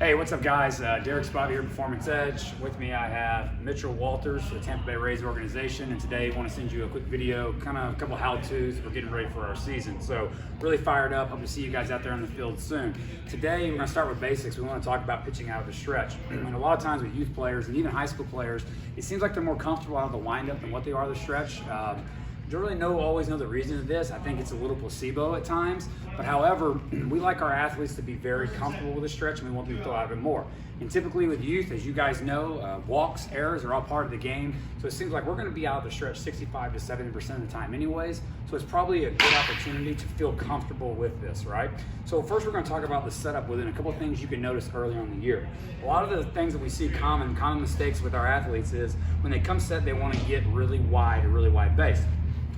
Hey, what's up guys? Derek Spivey here, Performance Edge. With me I have Mitchell Walters, the Tampa Bay Rays organization, and today I want to send you a quick video, kind of a couple how-tos. We're getting ready for our season, so really fired up. Hope to see you guys out there on the field soon. Today we're going to start with basics. We want to talk about pitching out of the stretch. And a lot of times with youth players and even high school players, it seems like they're more comfortable out of the windup than what they are the stretch. Don't really always know the reason of this. I think it's a little placebo at times, but however, we like our athletes to be very comfortable with the stretch, and we want them to throw out of it more. And typically with youth, as you guys know, walks, errors are all part of the game. So it seems like we're going to be out of the stretch 65 to 70% of the time anyways. So it's probably a good opportunity to feel comfortable with this, right? So first we're going to talk about the setup within a couple of things you can notice early on in the year. A lot of the things that we see common mistakes with our athletes is when they come set, they want to get really wide base.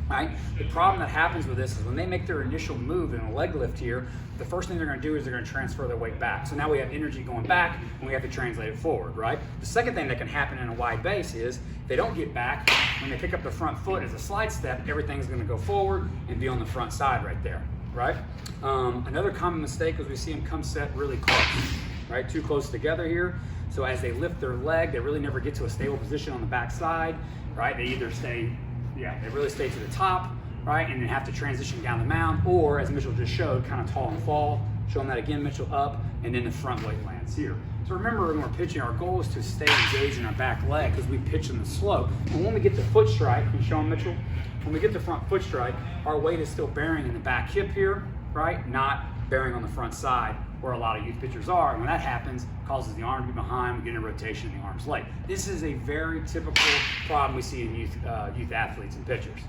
Right? The problem that happens with this is when they make their initial move in a leg lift here, the first thing they're going to do is they're going to transfer their weight back. So now we have energy going back and we have to translate it forward, right? The second thing that can happen in a wide base is if they don't get back, when they pick up the front foot as a slide step, everything's going to go forward and be on the front side right there, right? Another common mistake is we see them come set really close, right? Too close together here. So as they lift their leg, they really never get to a stable position on the back side, right? They either they really stay to the top, right, and then have to transition down the mound, or as Mitchell just showed, kind of tall and fall. Showing that again, Mitchell up, and then the front weight lands here. So remember, when we're pitching, our goal is to stay engaged in our back leg because we pitch in the slope. And when we get the foot strike, you show them, Mitchell, when we get the front foot strike, our weight is still bearing in the back hip here, right, not bearing on the front side where a lot of youth pitchers are. And when that happens, it causes the arm to be behind, we get a rotation in the arm's late. This is a very typical problem we see in youth athletes and pitchers.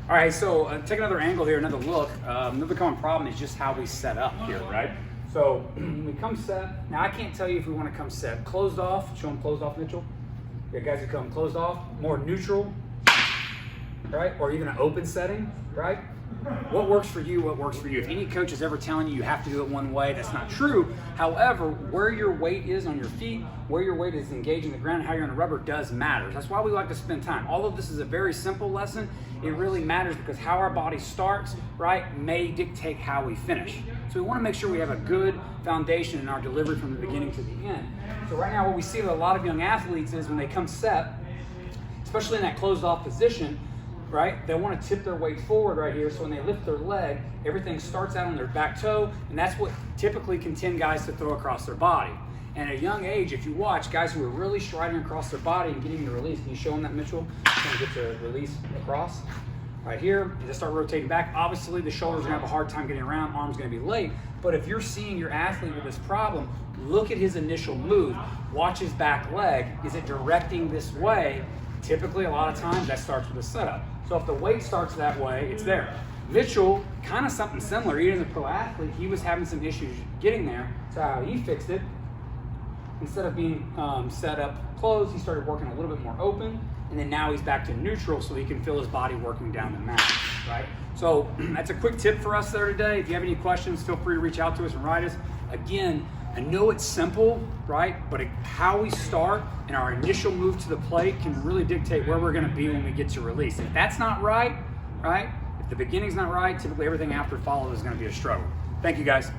All right, so take another angle here, another look. Another common problem is just how we set up here, right? So when we come set, now I can't tell you if we want to come set closed off. Show them closed off, Mitchell. You got guys who come closed off, more neutral, right? Or even an open setting, right? What works for you, what works for you. If any coach is ever telling you have to do it one way, that's not true. However, where your weight is on your feet, where your weight is engaging the ground, how you're on the rubber does matter. That's why we like to spend time. Although this is a very simple lesson, it really matters because how our body starts, right, may dictate how we finish. So we want to make sure we have a good foundation in our delivery from the beginning to the end. So right now what we see with a lot of young athletes is when they come set, especially in that closed off position, right? They want to tip their weight forward right here, so when they lift their leg, everything starts out on their back toe, and that's what typically can tend guys to throw across their body. And at a young age, if you watch guys who are really striding across their body and getting the release, can you show them that, Mitchell? Trying to get the release across. Right here, they start rotating back. Obviously, the shoulder's gonna have a hard time getting around, arm's gonna be late, but if you're seeing your athlete with this problem, look at his initial move. Watch his back leg. Is it directing this way? Typically, a lot of times, that starts with a setup. So if the weight starts that way, it's there. Mitchell, kind of something similar. Even as a pro athlete, he was having some issues getting there. So how he fixed it, instead of being set up closed, he started working a little bit more open, and then now he's back to neutral so he can feel his body working down the mat, right? So that's a quick tip for us there today. If you have any questions, feel free to reach out to us and write us. Again, I know it's simple, right? But how we start and our initial move to the plate can really dictate where we're gonna be when we get to release. If that's not right? If the beginning's not right, typically everything after follows is gonna be a struggle. Thank you guys.